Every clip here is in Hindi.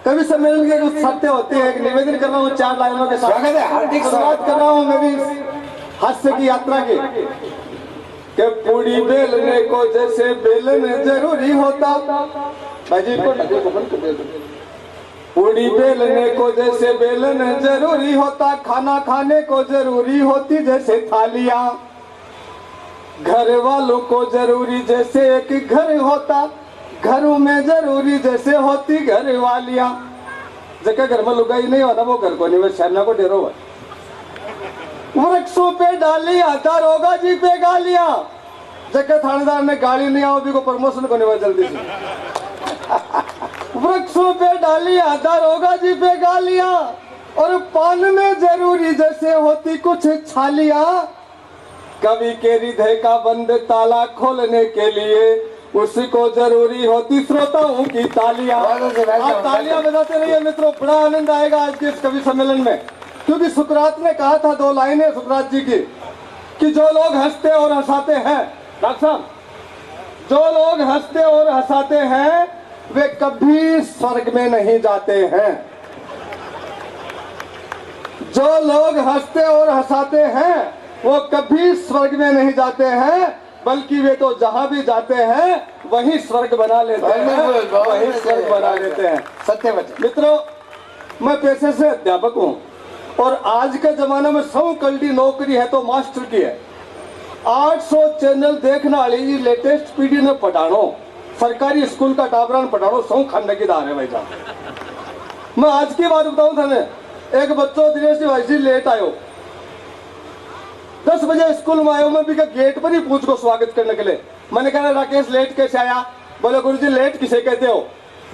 कवि सम्मेलन के कुछ सत्य होते हैं। एक निवेदन कर रहा हूँ 4 लाइनों के साथ। स्वागत है, हार्दिक शुरुआत कर रहा हूँ मैं भी हास्य की यात्रा की। कि पूरी बेलने को जैसे बेलन जरूरी होता, भाजी को बंद कर दे। पूरी बेलने को जैसे बेलन जरूरी होता, खाना खाने को जरूरी होती जैसे थालियां, घर वालों को जरूरी जैसे एक घर होता, घरों में जरूरी जैसे होती घर वालियां। जगह घर में लुगाई नहीं होता वो घर को नहीं, वो शहर को डेरो है। वृक्षों पे डाली आता रोगा जी पे गालियां, जगह थानेदार ने गाली नहीं आओ भी को प्रमोशन को नहीं जल्दी से। वृक्षों पे डाली आता रोगा जी पे गालियां, और पान में जरूरी जैसे होती कुछ छालियां। कवि के हृदय का बंद ताला खोलने के लिए उसको जरूरी होती श्रोताओं की तालियां। आप तालियां बजाते रहिए मित्रों, बड़ा आनंद आएगा आज के इस कवि सम्मेलन में। क्योंकि सुकरात ने कहा था 2 लाइनें सुकरात जी की, कि जो लोग हंसते और हंसाते हैं, डॉक्टर साहब, जो लोग हंसते और हंसाते हैं वे कभी स्वर्ग में नहीं जाते हैं। जो लोग हंसते और हंसाते हैं वो कभी स्वर्ग में नहीं जाते हैं, बल्कि वे तो जहां भी जाते हैं वहीं स्वर्ग बना लेते हैं, वहीं स्वर्ग बना लेते हैं। सत्य वचन। मित्रों, मैं पेशे से अध्यापक हूं और आज के जमाने में 100 कल्टी नौकरी है तो मास्टर की है। 800 चैनल देखने वाली लेटेस्ट पीढ़ी ने पढ़ानो, सरकारी स्कूल का टाबरान पढ़ानो 100 खानदार है भाई साहब। मैं आज की बात बताऊं थाने, एक बच्चों दिनेश भाई जी लेट आयो, 10 बजे स्कूल में आयो, मैं भी गेट पर ही पूछ को स्वागत करने के लिए। मैंने कहा राकेश लेट कैसे आया? बोले गुरुजी लेट किसे कहते हो?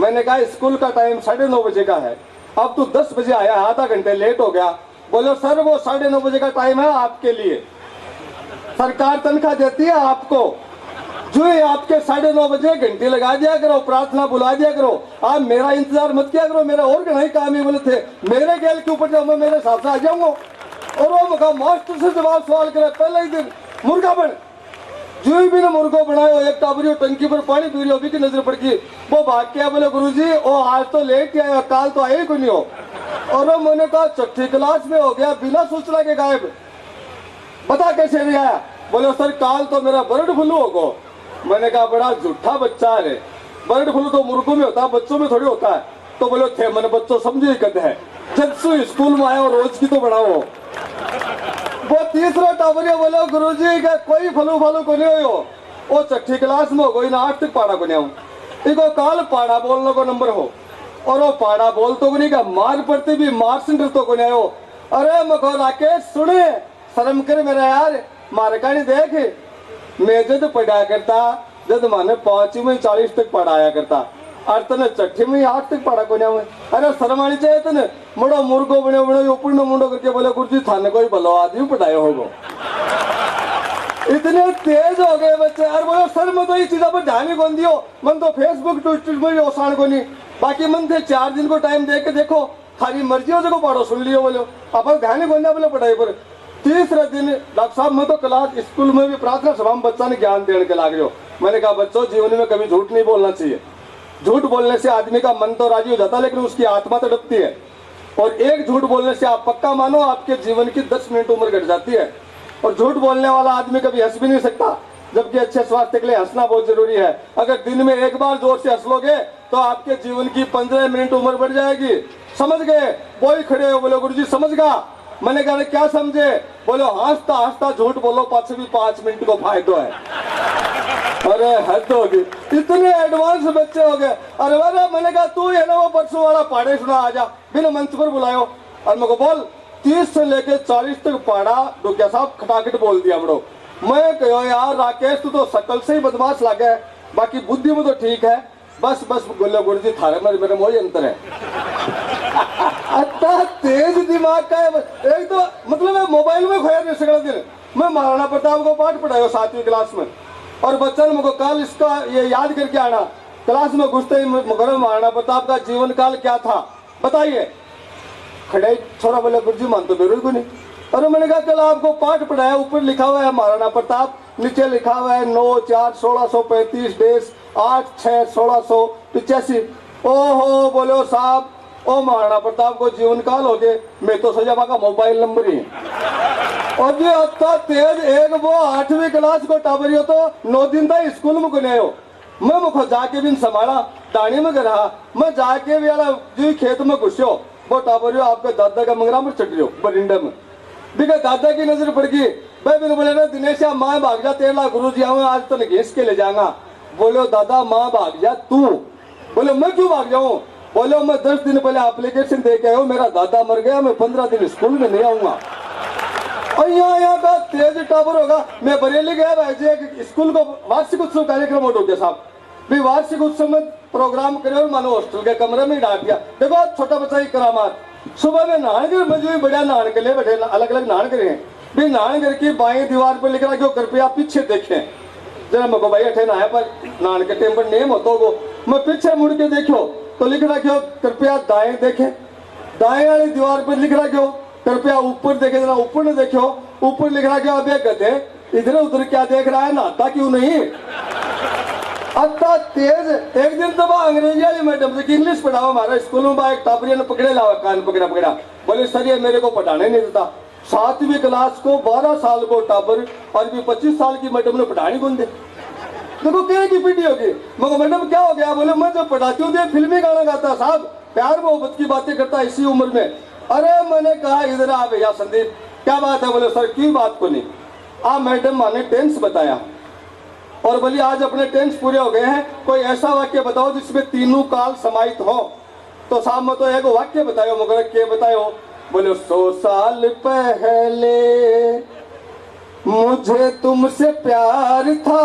मैंने कहा स्कूल का टाइम 9:30 बजे का है, अब तू 10 बजे आया, आधा घंटे लेट हो गया। बोले सर वो 9:30 बजे का टाइम है आपके लिए, सरकार तनख्वाह देती है आपको, जो ही आपके 9:30 बजे घंटी लगा दिया करो, प्रार्थना बुला दिया करो, आप मेरा इंतजार मत किया करो, मेरा और नहीं काम ही। बोले थे मेरे गेल के ऊपर जाओ, मैं मेरे साथ से आ जाऊंगा। और वो मास्टर से जवाब सवाल करे, पहले ही दिन मुर्गा बन, जो भी ने मुर्गो बनायो, एक टाबरी टंकी पर पानी पी लियो, की नजर पड़ गई, वो भाग के बोले गुरुजी वो आज तो लेट ही आया, काल तो आए ही कोई नहीं हो। और वो मैंने कहा 6ठी क्लास में हो गया बिना सूचना के गायब, बता कैसे नहीं आया? बोले सर काल तो मेरा बर्ड फ्लू होगा। मैंने कहा बड़ा झूठा बच्चा है, बर्ड फ्लू तो मुर्गों में होता है, बच्चों में थोड़ी होता है। तो बोले थे मैंने बच्चों समझे ही कहते हैं, जब स्कूल में आया रोज की तो बढ़ाओ। वो तीसरा टावरिया बोले गुरुजी का कोई फलू फालू को नहीं हो, वो 6ठी क्लास में हो गई ना, 8 तक पाड़ा को नहीं हो, इको काल पाड़ा बोलने को नंबर हो, और वो पाड़ा बोल तो नहीं का मार पड़ते भी मार सेंटर तो को नहीं हो। अरे मको राकेश सुने शर्म कर मेरा यार, मारे का नहीं देख, मैं जब पढ़ाया करता जब माने 5वीं में 40 तक पढ़ाया करता, और तने 6ठी में 8 तक पढ़ा को नहीं। अरे शर्म आनी चाहिए तने, मुड़ो मुर्गो बने बने ऊपर मुंडो करके बोले गुरुजी थाने कोई भलो आदमी पढ़ाए होगो। इतने तेज हो गए बच्चे। और बोलो सर मैं तो ये चीजों पर ध्यान ही कौन दियो, मन तो फेसबुक ट्विटर में ओसान को नहीं, बाकी मन थे 4 दिन को टाइम दे के देखो, थारी मर्जी हो जो पढ़ो सुन लियो, बोलो अपन ध्यान ही कौन दिया बोले पढ़ाई पर। तीसरे दिन डॉक्टर साहब मैं तो क्लास स्कूल में भी प्रार्थना सभा में बच्चा ने ज्ञान देने के लाग रहे हो। मैंने कहा बच्चों जीवन में कभी झूठ नहीं बोलना चाहिए, झूठ बोलने से आदमी का मन तो राजी हो जाता है लेकिन उसकी आत्मा तड़पती है, और एक झूठ बोलने से आप पक्का मानो आपके जीवन की 10 मिनट उम्र घट जाती है। और झूठ बोलने वाला आदमी कभी हंस भी नहीं सकता, जबकि अच्छे स्वास्थ्य के लिए हंसना बहुत जरूरी है। अगर दिन में एक बार जोर से हंस लोगे तो आपके जीवन की 15 मिनट उम्र बढ़ जाएगी। समझ गए? वो ही खड़े हो बोले गुरुजी समझ गया। मैंने कहा क्या समझे? बोलो हंसता हंसता झूठ बोलो, पाछे भी 5 मिनट को फायदा है। अरे हद होगी, इतने एडवांस बच्चे हो गए। अरे वाह, मैंने कहा तू है ना वो परसों वाला पाड़े सुना, आजा बिना मंच पर बुलायो। और मेरे को बोल 30 से लेके 40 तक पाड़ा डोकिया साहब खटाखट बोल दिया बड़ो। मैं कहो यार राकेश तू तो शकल से ही बदमाश लगा है, बाकी बुद्धि में तो ठीक है, बस बस बोले गुरुजी थारे मेरे मोही अंतर है। इतना तेज दिमाग का है, एक तो मतलब मोबाइल में खोया नहीं सकता दिन। मैं महाराणा प्रताप को पाठ पढ़ाया 7वीं क्लास में, और बच्चा ने मुझको कल इसका ये याद करके आना, क्लास में घुसते ही मगर महाराणा प्रताप का जीवन काल क्या था बताइए। खड़े छोरा बोले गुरुजी मान तो बेरोई को नहीं। और मैंने कहा कल आपको पाठ पढ़ाया, ऊपर लिखा हुआ है महाराणा प्रताप, नीचे लिखा हुआ है 9/4/1635 डेज 8/6/1685। ओहो बोलो साहब ओ महाराणा प्रताप को जीवन काल हो गए, मैं तो सजाबा का मोबाइल नंबर ही और जी अत्ता तेज एक वो 8वीं क्लास को टाबरियो तो 9 दिन तक स्कूल में गुने हो। मैं मुखो जाके भी संभाला डाणी में रहा, मैं जाके भी वाला जी खेत में घुसो, वो टाबरियो आपके दादा का मंगरा में चढ़ रही हो बरिंडे में। बिका दादा की नजर पड़ गई, भाई मैंने बोले ना दिनेश या माँ भाग जा, तेरा गुरु जी आऊँ आज तो घीस के ले जाऊंगा। बोलो दादा माँ भाग जा तू। बोले मैं क्यों भाग जाऊँ? बोलो मैं 10 दिन पहले एप्लीकेशन दे के आया हूँ, मेरा दादा मर गया, मैं 15 दिन स्कूल में नहीं आऊंगा। और यहाँ का तेज टावर होगा। मैं बरेली गया भाई जी स्कूल को वार्षिक उत्सव कार्यक्रम हो गया साहब, भी वार्षिक उत्सव में प्रोग्राम करे और मानो हॉस्टल के कमरे में ही डाल दिया। देखो छोटा बच्चा ही करामात सुबह में नहान के मजबूरी बढ़िया नहान के लिए बैठे अलग अलग नहान करे हैं। भी नहान घर की बाएं दीवार पर लिख रहा क्यों कृपया पीछे देखें जरा मको भाई अठे नहाया पर नहान के टाइम पर नेम होता हो। मैं पीछे मुड़ के देखो तो लिख रहा क्यों कृपया दाएं देखें, दाएं वाली दीवार पर लिख रहा क्यों कृपया ऊपर देखे, जरा ऊपर न देखो, ऊपर लिख रहा क्यों अबे गधे इधर उधर क्या देख रहा है, नहाता क्यों नहीं। अत्ता तेज एक दिन तो अंग्रेजी वाली मैडम से इंग्लिश पढ़ाओ हमारा स्कूल में, एक टाबरिया ने पकड़े लावा कान पकड़ा बोले सर ये मेरे को पढ़ाने नहीं देता। 7वीं क्लास को 12 साल को टाबर और भी 25 साल की मैडम ने पढ़ानी कौन दे। देखो क्या की पीटी होगी, मगर मैडम क्या हो गया? बोले मैं जब पढ़ाती हूँ तो फिल्मी गाना गाता साहब, प्यार मोहब्बत की बातें करता इसी उम्र में। अरे मैंने कहा इधर आ भैया संदीप क्या बात है? बोले सर की बात को नहीं, आप मैडम माने टेंस बताया और बोली आज अपने टेंस पूरे हो गए हैं, कोई ऐसा वाक्य बताओ जिसमें तीनों काल समाहित हो। तो साहब मैं तो एक वाक्य बतायो, मगर क्या बतायो? बोले 100 साल पहले मुझे तुमसे प्यार था,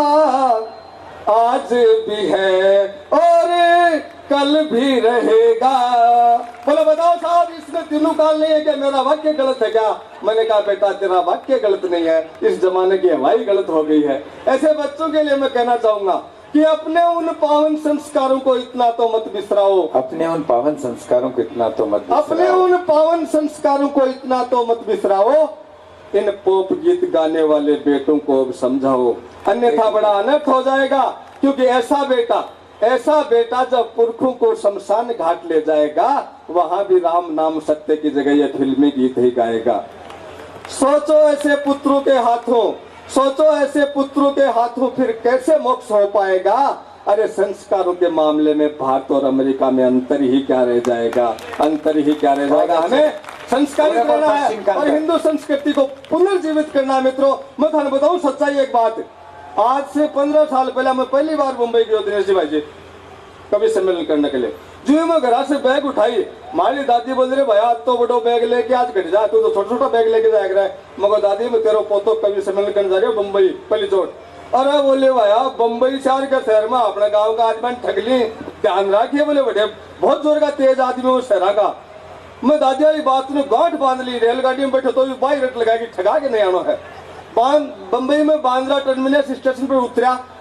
आज भी है और कल भी रहेगा। बोले बताओ साहब इसमें तीनों काल नहीं है क्या? मेरा वाक्य गलत है क्या? मैंने कहा बेटा तेरा वाक्य गलत नहीं है, इस जमाने की हवाई गलत हो गई है। ऐसे बच्चों के लिए मैं कहना चाहूंगा कि अपने उन पावन संस्कारों को इतना तो मत बिसराओ, अपने उन पावन संस्कारों को इतना तो मत बिसराओ, अपने उन पावन संस्कारों को इतना तो मत बिसराओ। इन पोप गीत गाने वाले बेटों को अब समझाओ, अन्यथा बड़ा अनर्थ हो जाएगा। क्योंकि ऐसा बेटा जब पुरखों को शमशान घाट ले जाएगा, वहां भी राम नाम सत्य की जगह ये फिल्मी गीत ही गाएगा। सोचो ऐसे पुत्रों के हाथों, सोचो ऐसे पुत्रों के हाथों फिर कैसे मोक्ष हो पाएगा। अरे संस्कारों के मामले में भारत और अमेरिका में अंतर ही क्या रह जाएगा, अंतर ही क्या रह जाएगा। हमें संस्कारित करना है और हिंदू संस्कृति को पुनर्जीवित करना है। मित्रों मैं थाने बताऊं सच्चाई एक बात, आज से 15 साल पहले मैं पहली बार मुंबई गया दिनेश जी भाई जी कवि सम्मेलन करने के लिए। जो मैं घर से बैग उठाई, हमारी दादी बोल रहे भैया तो बड़ो बैग लेके आज घट जा, तू तो छोटा छोटा बैग लेके जाएगा रहा है। मगर दादी मैं तेरा पोतो कवि सम्मेलन करने जा रही हूँ मुंबई पहली चोट। अरे बोले भैया बम्बई शहर के शहर में अपने गाँव का आदमी ठगली ध्यान रखिए। बोले बेटे बहुत जोर का तेज आदमी वो शहरा का। मैं दादी वाली बात ने गांठ बांध ली, रेलगाड़ी में बैठे तो भी बाई रट लगा के ठगा के नहीं आना है। बंबई में बांद्रा टर्मिनस स्टेशन पर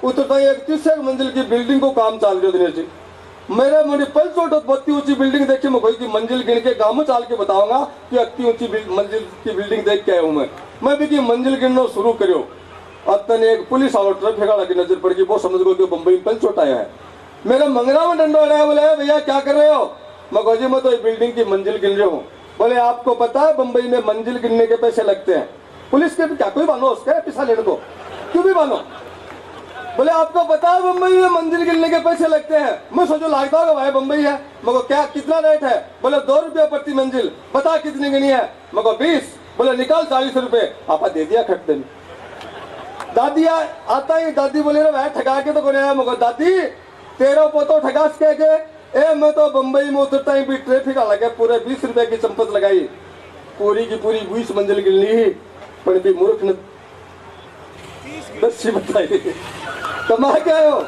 उतरता ही एक 30 मंजिल की बिल्डिंग को काम चल रही दिनेश जी। मेरे मुझे पल चोट बहुत ऊंची बिल्डिंग देख के मैं कोई की मंजिल गिन के गाँव में चाल के बताऊंगा कि अति ऊंची मंजिल की बिल्डिंग देख के आया हूँ मैं भी की मंजिल गिनना शुरू करो। अतन एक पुलिस वाला ट्रक वाला की नजर पड़ गई, वो समझ गो कि बंबई में पल चोट आया है। मेरे मंगरा में डंडा उड़ाया, बोले भैया क्या कर रहे हो? मैं कहा जी मैं तो बिल्डिंग की मंजिल गिन रहा हूँ। बोले आपको पता है बंबई में मंजिल गिनने के पैसे लगते हैं? पुलिस के क्या कोई बानो उसका पिसा लेने को, क्यों भी बानो? बोले आपको पता है बंबई में मंजिल गिनने के पैसे लगते हैं? मैं सोचो लगता होगा भाई बंबई है। मगर क्या कितना रेट है? बोले 2 रुपया प्रति मंजिल। बता कितनी गिनी है? मगर 20। बोले निकाल 40 रुपए। आपा दे दिया खट दिन। दादी आता ही दादी बोले रे भाई ठगा के तो कोने आया। मगर दादी तेरा पोतो ठगास कह के ए मैं तो बंबई में उतरता ही भी ट्रैफिक आ लगे, पूरे 20 रुपए की चंपत लगाई, पूरी की पूरी 20 मंजिल गिननी ही पर भी मूर्ख ने 10 बताई। कमा के आए हो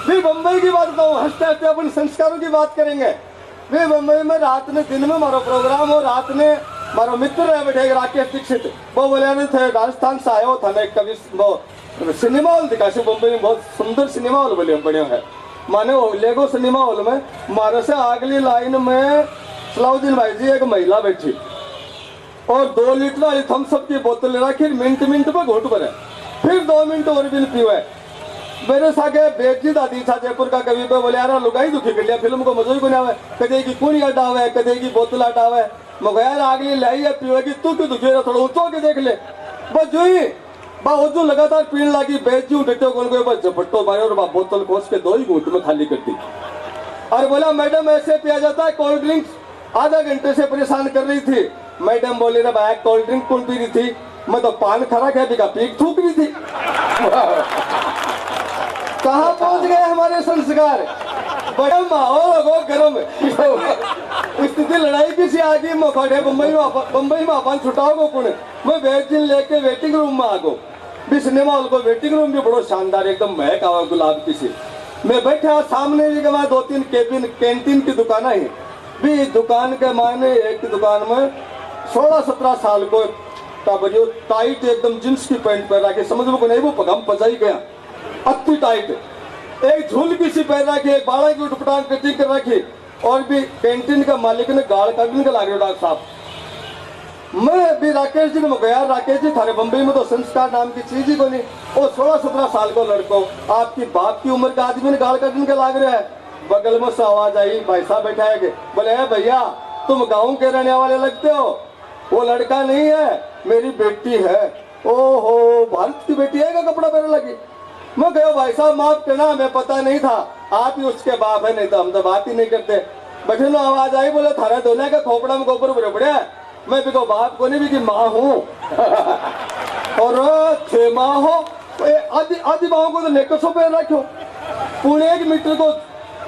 भी बंबई की बात बताऊं, हंसते हंसते अपन संस्कारों की बात करेंगे। वे बंबई में रात ने दिन में मारो प्रोग्राम हो, रात ने मारो मित्र रहे बैठे राकेश दीक्षित, वो बोले थे राजस्थान से आयो था ना कभी वो सिनेमा हॉल दिखा से बंबई में बहुत सुंदर सिनेमा हॉल बोले बढ़िया है माने वो लेगो सिनेमा हॉल में। मारे से अगली लाइन में सलाउद्दीन भाई जी एक महिला बैठी और 2 लीटर वाली थम्सअप की बोतल रखी, मिनट मिनट पे घोट भरे, फिर 2 मिनट और भी पीवा है। मेरे सागे बेजी दादी था जयपुर का कवि पे बोले यार लुगाई दुखी कर लिया फिल्म को मजा ही कोनी आवे कदे की कुणी अटावे कदे की बोतल अटावे मगर यार आगली लाई है पीवेगी तू क्यों दुखी रहा थोड़ा ऊंचो के देख ले बस जो ही बा उजू लगातार पीने लगी बेजी डटे कोन को बस झपट्टो मारे और बा बोतल खोस के 2 ही घूंट में खाली कर दी और बोला मैडम ऐसे पिया जाता है कोल्ड ड्रिंक्स आधा घंटे से परेशान कर रही थी मैडम बोली रे भाई कोल्ड ड्रिंक कौन पी रही थी मैं तो पान खरा गया बिका पीक थूक रही थी कहाँ पहुंच गए हमारे संस्कार बड़ा माहौल हो गरम स्थिति लड़ाई की सी आ गई मखड़े बम्बई में अपन छुटाओ को कुण मैं वैक्सीन लेके वेटिंग रूम में आ गो भी सिनेमा हॉल को वेटिंग रूम भी बड़ो शानदार एकदम महक आवा गुलाब की सी मैं बैठा सामने भी के 2-3 केबिन कैंटीन की दुकान है भी दुकान के मायने एक दुकान में 16-17 साल को टाबरियो टाइट एकदम जींस की पैंट पहन रखी समझ में को नहीं वो पगम पजाई गया अति टाइट एक झूल की सी पहन रखी एक बाड़ा की उठपटांग कटिंग कर रखी और भी कैंटीन का मालिक ने गाल काटने का लागे डॉक्टर साहब मैं भी राकेश जी ने गया राकेश जी थारे बम्बई में तो संस्कार नाम की चीज ही को नहीं वो 16-17 साल को लड़को आपकी बाप की उम्र का आदमी ने गाल काटने का लाग रहा है बगल में से आवाज आई भाई साहब बैठा है बोले है भैया तुम गाँव के रहने वाले लगते हो वो लड़का नहीं है मेरी बेटी है ओहो भारत की बेटी है का कपड़ा पहने लगी मैं कहो भाई साहब माफ करना हमें पता नहीं था आप ही उसके बाप है नहीं तो हम तो बात ही नहीं करते बैठे ना आवाज आई बोले थारा दोने का खोपड़ा में गोबर भरे पड़े मैं भी को बाप को नहीं भी की माँ हूँ और 6 माह हो आधी माह को तो नेकसों पहन रखो पूरे 1 मीटर को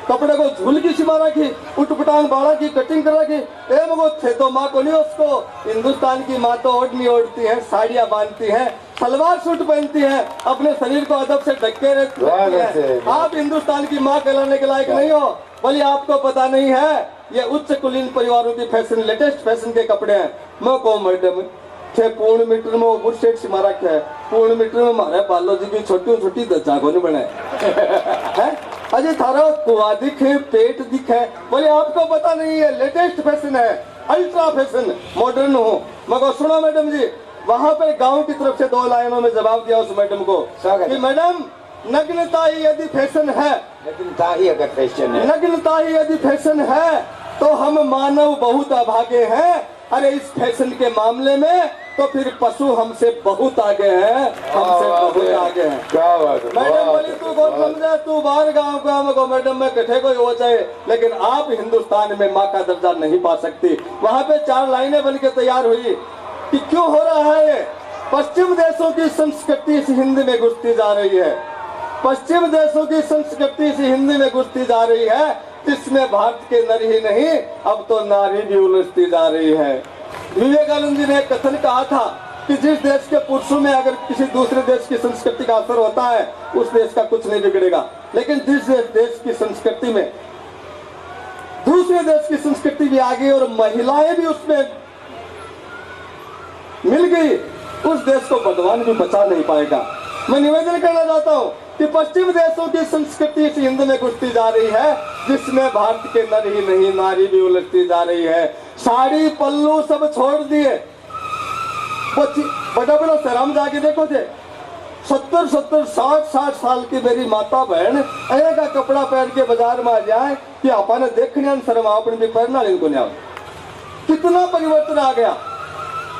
कपड़े को झूल की सीमा रखी उठपटांग बाड़ा की कटिंग कर रखी ए मगो थे तो माँ को नहीं उसको हिंदुस्तान की माँ तो ओढ़नी ओढ़ती है साड़ियाँ बांधती है सलवार सूट पहनती है अपने शरीर को अदब से ढके रहती है आप हिंदुस्तान की माँ कहलाने के लायक नहीं हो बोली आपको पता नहीं है ये उच्च कुलीन परिवारों की फैशन लेटेस्ट फैशन के कपड़े हैं मैं कहूँ मैडम छे पूर्ण मीटर में वो सेट सिमा रखे है पूर्ण मीटर में हमारे बालो जी की छोटी छोटी जागो नहीं बनाए अजय थारा कुआ दिखे पेट दिखे बोले आपको पता नहीं है लेटेस्ट फैशन है अल्ट्रा फैशन मॉडर्न हो मगर सुनो मैडम जी वहां पे गांव की तरफ से 2 लाइनों में जवाब दिया उस मैडम को कि मैडम नग्नता ही यदि फैशन है नग्नता ही अगर फैशन है नग्नता ही यदि फैशन है तो हम मानव बहुत अभागे हैं अरे इस फैशन के मामले में तो फिर पशु हमसे बहुत आगे हैं हमसे बहुत आगे हैं क्या बात है मैडम बोली तू कौन समझे तू बाहर गाँव का हमको मैडम में कठे कोई हो जाए लेकिन आप हिंदुस्तान में माँ का दर्जा नहीं पा सकती वहाँ पे 4 लाइनें बन के तैयार हुई कि क्यों हो रहा है पश्चिम देशों की संस्कृति इस हिंद में घुसती जा रही है पश्चिम देशों की संस्कृति इस हिंदी में घुसती जा रही है जिसमें भारत के नर ही नहीं अब तो नारी भी उलझती जा रही है विवेकानंद जी ने एक कथन कहा था कि जिस देश के पुरुषों में अगर किसी दूसरे देश की संस्कृति का असर होता है उस देश का कुछ नहीं बिगड़ेगा लेकिन जिस देश की संस्कृति में दूसरे देश की संस्कृति भी आ गई और महिलाएं भी उसमें मिल गई उस देश को भगवान भी बचा नहीं पाएगा मैं निवेदन करना चाहता हूँ कि पश्चिम देशों की संस्कृति इस हिंद में घुसती जा रही है जिसमें भारत के नर ही नहीं नारी भी उलझती जा रही है साड़ी पल्लू सब छोड़ दिए बड़ा बड़ा शहराम जाके देखो थे 70-60 साल की मेरी माता बहन ऐसा कपड़ा पहन के बाजार में आ जाए कि अपन देखने शर्म अपने भी पहनना इनको नहीं कितना परिवर्तन आ गया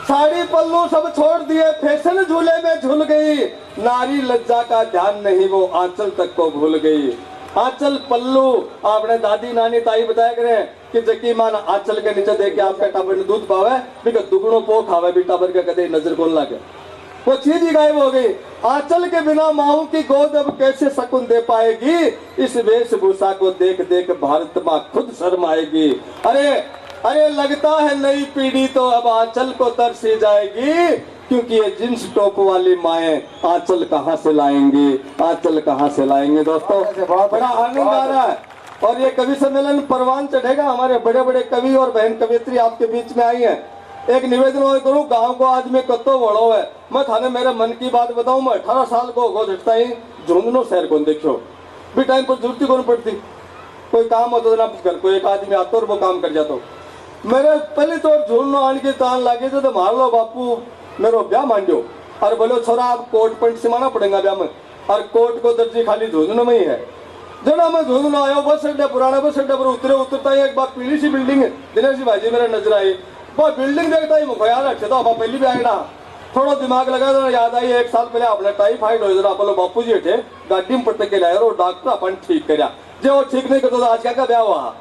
साड़ी पल्लू सब छोड़ दिए फैशन झूले में झूल गई नारी लज्जा का ध्यान नहीं वो आंचल तक को भूल गई आंचल पल्लू आपने दादी नानी ताई बताया करें कि जकी मान आंचल के नीचे देख के आपका टाबर ने दूध पावे बिका दुगुनो पो खावे भी टाबर का कदे नजर कौन लगे वो चीज ही गायब हो गई आंचल के बिना माओ की गोद अब कैसे शकुन दे पाएगी इस वेशभूषा को देख देख भारत माँ खुद शर्म आएगी अरे लगता है नई पीढ़ी तो अब आंचल को तरसी जाएगी क्योंकि ये जींस टॉप वाली माएँ आंचल कहाँ से लाएंगी आंचल कहाँ से लाएंगे दोस्तों बड़ा आनंद आ रहा है और ये कवि सम्मेलन परवान चढ़ेगा हमारे बड़े बड़े कवि और बहन कवियत्री आपके बीच में आई है एक निवेदन और करूँ गाँव को आज में कत्तो बड़ो है मैं थाने मेरे मन की बात बताऊँ मैं 18 साल को गो झटता ही झुंझुनू शहर को देखो भी टाइम पर जरूरत कौन पड़ती कोई काम होता ना घर को एक आदमी आता और वो काम कर जाता मेरे पहले तो झूलनो आन के तान लागे तो मार लो बापू मेरो ब्याह मान दो और बोलो छोरा आप कोट पैंट सिमाना पड़ेगा ब्याह में और कोट को दर्जी खाली झुंझुनू में ही है। जना मैं झुंझुनू आया बस अड्डे पुराना बस अड्डे पर उतरता ही एक बार पीली सी बिल्डिंग दिनेश जी भाजी मेरा नजर आई। वो बिल्डिंग देखता ही मुझे यार अच्छे तो आप पहली भी आएगा थोड़ा दिमाग लगा तो याद आई 1 साल पहले आपने टाइफाइड हो जरा बोलो बापू जी थे गाड़ी में पटक के लाए और डॉक्टर अपन ठीक कराया जो वो ठीक नहीं करता तो आज क्या का ब्याह हुआ।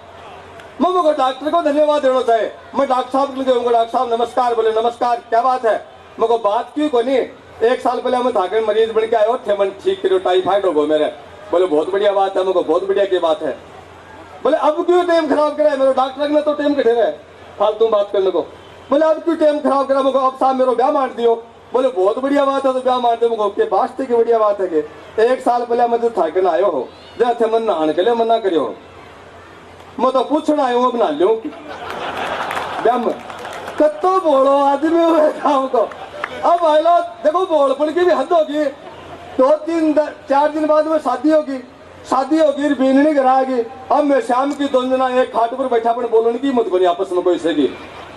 मैं मुझे डॉक्टर को धन्यवाद देना चाहे। मैं डॉक्टर साहब के लिए डॉक्टर साहब नमस्कार बोले नमस्कार क्या बात है। मुझे बात क्यों को नहीं 1 साल पहले हमें था मरीज बन के आए थे मन ठीक करो टाइफाइड हो गो मेरे। बोले बहुत बढ़िया बात है। मुझे बहुत बढ़िया की बात है। बोले अब क्यों टाइम खराब करा है मेरे डॉक्टर ने तो टाइम कटे रहे फालतू बात करने को। बोले अब क्यों टाइम खराब करा मुझे अब साहब मेरा ब्याह मान दियो। बोले बहुत बढ़िया बात है तो ब्याह मान दो मुझे वास्ते की बढ़िया बात है कि 1 साल पहले मैं था के आयो हो जैसे मन नहाने के लिए मना करियो मैं तो पूछना आयो बना लो ब्याह कत्तो बोलो आदमी हुए काम को। अब आलो देखो बोलपन की भी हद होगी 2-3-4 दिन बाद में शादी होगी बीननी कराएगी। अब मैं शाम की दोंजना एक खाट पर बैठा पर बोलने की मत बनी आपस में कोई से की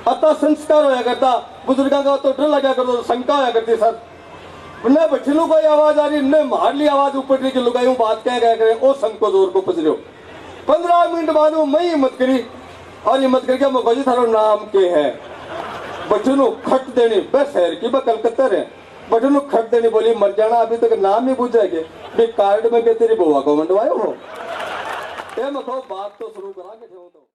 अतः संस्कार होया करता बुजुर्गों का तो डर लगा करता शंका होया करती सर न बच्चों कोई आवाज आ रही न मारली आवाज ऊपर की लुगाई बात क्या करे ओ संग को जोर को पचरियो 15 मिनट बाद वो मैं हिम्मत करी और हिम्मत करके मुखर्जी थारो नाम के है बच्चों खट देनी बस शहर की कलकत्ता है बच्चों खट देनी बोली मर जाना अभी तक नाम ही पूछेगे भी कार्ड में के तेरी बुआ को मंडवायो हो बात तो शुरू करा के तो